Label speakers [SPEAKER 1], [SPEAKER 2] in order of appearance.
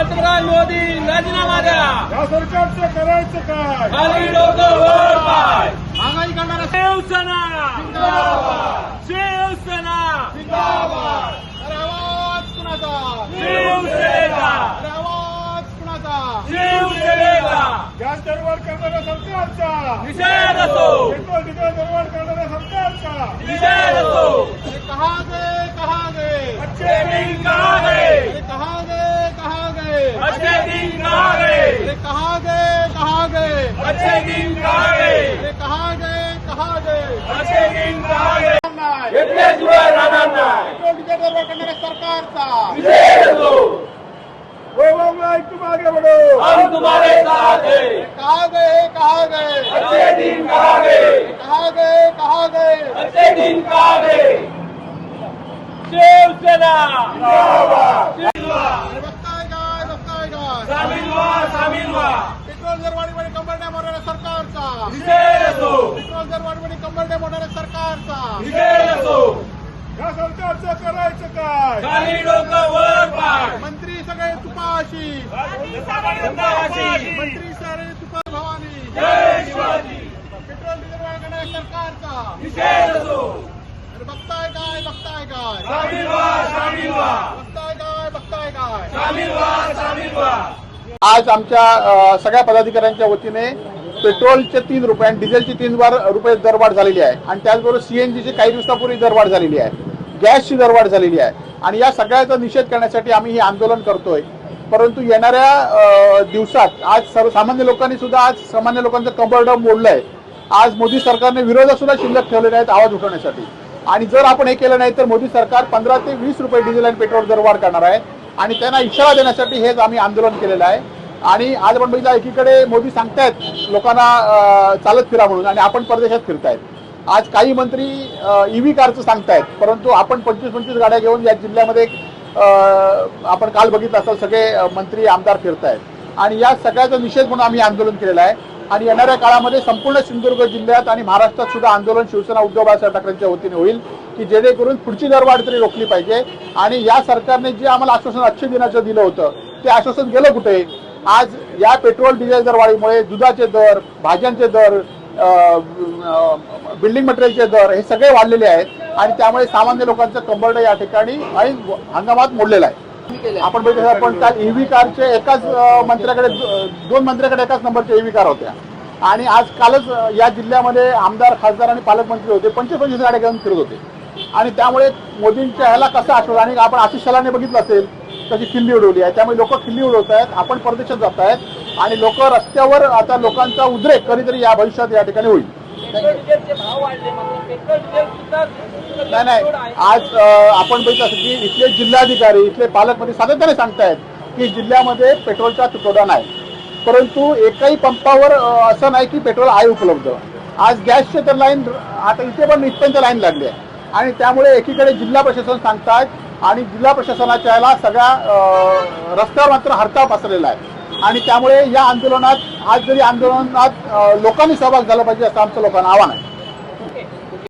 [SPEAKER 1] पंतप्रधान मोदी राजीनामा द्या।
[SPEAKER 2] या सरकारचं करायचं काय?
[SPEAKER 1] खाली डोकं वर पाय।
[SPEAKER 2] महागाई करणारा
[SPEAKER 1] शिवसेना जिंदाबाद, शिवसेना
[SPEAKER 2] जिंदाबाद। अरे आवाज कुणाचा?
[SPEAKER 1] शिवसेनेचा,
[SPEAKER 2] अरे आवाज कुणाचा?
[SPEAKER 1] शिवसेनेचा
[SPEAKER 2] गॅस दरवाढ करणाऱ्या सरकारचा
[SPEAKER 1] निषेध असो,
[SPEAKER 2] पेट्रोल डिझेल दरवाढ करणाऱ्या सरकारचा
[SPEAKER 1] निषेध असो।
[SPEAKER 2] अरे कहा गए, कहा गए?
[SPEAKER 1] अच्छे दिन कहाँ गए,
[SPEAKER 2] अरे कहा गए, कहा गए?
[SPEAKER 1] अच्छे दिन कहाँ गए,
[SPEAKER 2] अरे कहा गए, कहा गए?
[SPEAKER 1] अच्छे दिन कहाँ गए,
[SPEAKER 2] अरे कहा गए, कहा गए?
[SPEAKER 1] अच्छे दिन कहाँ गए।
[SPEAKER 2] नाही.
[SPEAKER 1] घेतल्याशिवाय राहणार नाही।
[SPEAKER 2] पेट्रोल डिझेल दरवाढ करणाऱ्या सरकारचा
[SPEAKER 1] निषेध असो,
[SPEAKER 2] तुम आगे बढ़ो।
[SPEAKER 1] हम तुम्हारे साथ हैं।
[SPEAKER 2] कहा गए, कहा गए?
[SPEAKER 1] अच्छे दिन कहाँ गए,
[SPEAKER 2] कहा गए, कहा गए?
[SPEAKER 1] अच्छे दिन कहाँ गए। शिवसेना
[SPEAKER 2] जिंदाबाद।
[SPEAKER 1] जिंदाबाद।
[SPEAKER 2] अरे बघताय काय, बघताय काय?
[SPEAKER 1] सामील व्हा, सामील व्हा।
[SPEAKER 2] पेट्रोल दरवाढीमध्ये कंबरड्या मोडणाऱ्या सरकारचा
[SPEAKER 1] निषेध असो,
[SPEAKER 2] पेट्रोल दरवाढीमध्ये कंबरड्या मोडणाऱ्या सरकारचा
[SPEAKER 1] निषेध असो।
[SPEAKER 2] या सरकारचं करायचं काय?
[SPEAKER 1] खाली डोकं वर पाय।
[SPEAKER 2] मंत्री सगळे तुपाशी
[SPEAKER 1] तुपाशी।
[SPEAKER 2] मंत्री सारे तुपा भवानी
[SPEAKER 1] जय शिवाजी।
[SPEAKER 2] पेट्रोल डिझेल वाढ करणाऱ्या सरकारचा
[SPEAKER 1] निषेध असो,
[SPEAKER 2] अरे बघताय काय, बघताय काय?
[SPEAKER 1] सामील व्हा, सामील व्हा।
[SPEAKER 2] बघताय काय, बघताय काय?
[SPEAKER 1] सामील व्हा, सामील व्हा।
[SPEAKER 3] आज आमच्या सगळ्या पदाधिकाऱ्यांच्या वतीने पेट्रोलचे 3 रुपये आणि डिझेलची 3 रुपये दरवाढ झालेली आहे आणि त्याचबरोबर सीएनजीची काही दिवसापूर्वी दरवाढ झालेली आहे, गॅसची दरवाढ झालेली आहे आणि या सगळ्याचा निषेध करण्यासाठी आम्ही हे आंदोलन करतोय। परंतु येणाऱ्या दिवसात आज सर्वसामान्य लोकांनी सुद्धा आज सामान्य लोकांचं कंबरडं मोडलंय। आज मोदी सरकारने विरोध सुद्धा शिल्लक ठेवलेले आहेत आवाज उठवण्यासाठी आणि जर आपण हे केलं नाही तर मोदी सरकार 15 ते 20 रुपये डिझेल आणि पेट्रोल दरवाढ करणार आहे आणि त्यांना इशारा देण्यासाठी हेच आम्ही आंदोलन केलेलं आहे। आणि आज आपण बघितलं एकीकडे मोदी सांगतायत लोकांना चालत फिरा म्हणून आणि आपण परदेशात फिरतायत। आज काही मंत्री ईव्ही कारचं सांगतायत, परंतु आपण 25-25 गाड्या घेऊन या जिल्ह्यामध्ये आपण काल बघितलं असेल सगळे मंत्री आमदार फिरतायत आणि या सगळ्याचा निषेध म्हणून आम्ही आंदोलन केलेलं आहे आणि येणाऱ्या काळामध्ये संपूर्ण सिंधुदुर्ग जिल्ह्यात आणि महाराष्ट्रात सुद्धा आंदोलन शिवसेना उद्धव बाळासाहेब ठाकरेंच्या वतीने होईल की जेणेकरून पुढची दरवाढ तरी रोखली पाहिजे आणि या सरकारने जे आम्हाला आश्वासन 800 दिनाचं दिलं होतं ते आश्वासन गेलं कुठे। आज या पेट्रोल डिझेल दरवाढीमुळे दुधाचे दर, भाज्यांचे दर, बिल्डिंग मटेरियलचे दर हे सगळे वाढलेले आहेत आणि त्यामुळे सामान्य लोकांचं कंबरडं या ठिकाणी ऐन हंगामात मोडलेलं आहे। आपण बघितलं आपण काल ईव्ही कारचे एकाच मंत्र्याकडे 2 मंत्र्याकडे एकाच नंबरच्या ईव्ही कार होत्या आणि आज कालच या जिल्ह्यामध्ये आमदार, खासदार आणि पालकमंत्री होते 25-25 गाड्या घेऊन फिरत होते आणि त्यामुळे मोदींच्या ह्याला कसं आठवलं आणि आपण आशिष शेलारने बघितलं असेल त्याची खिल्ली उडवली आहे। त्यामुळे लोक खिल्ली उडवत आहेत, आपण परदेशात जात आहेत आणि लोक रस्त्यावर आता लोकांचा उद्रेक कधीतरी या भविष्यात या ठिकाणी होईल। नाही आज आपण बघितलं असेल की इथले जिल्हाधिकारी, इथले पालकमंत्री सातत्याने सांगतायत की जिल्ह्यामध्ये पेट्रोलचा तुटवडा नाही, परंतु एकही पंपावर असं नाही की पेट्रोल आहे उपलब्ध। आज गॅसचे तर लाईन आता इथे पण इथपर्यंत लाईन लागली आहे आणि त्यामुळे एकीकडे जिल्हा प्रशासन सांगतायत आणि जिल्हा प्रशासनाच्या याला सगळ्या रस्त्यावर मात्र हरताळ पसरलेला आहे आणि त्यामुळे या आंदोलनात आज जरी आंदोलनात लोकांनी सहभाग झाला पाहिजे असं आमचं लोकांना आव्हान आहे।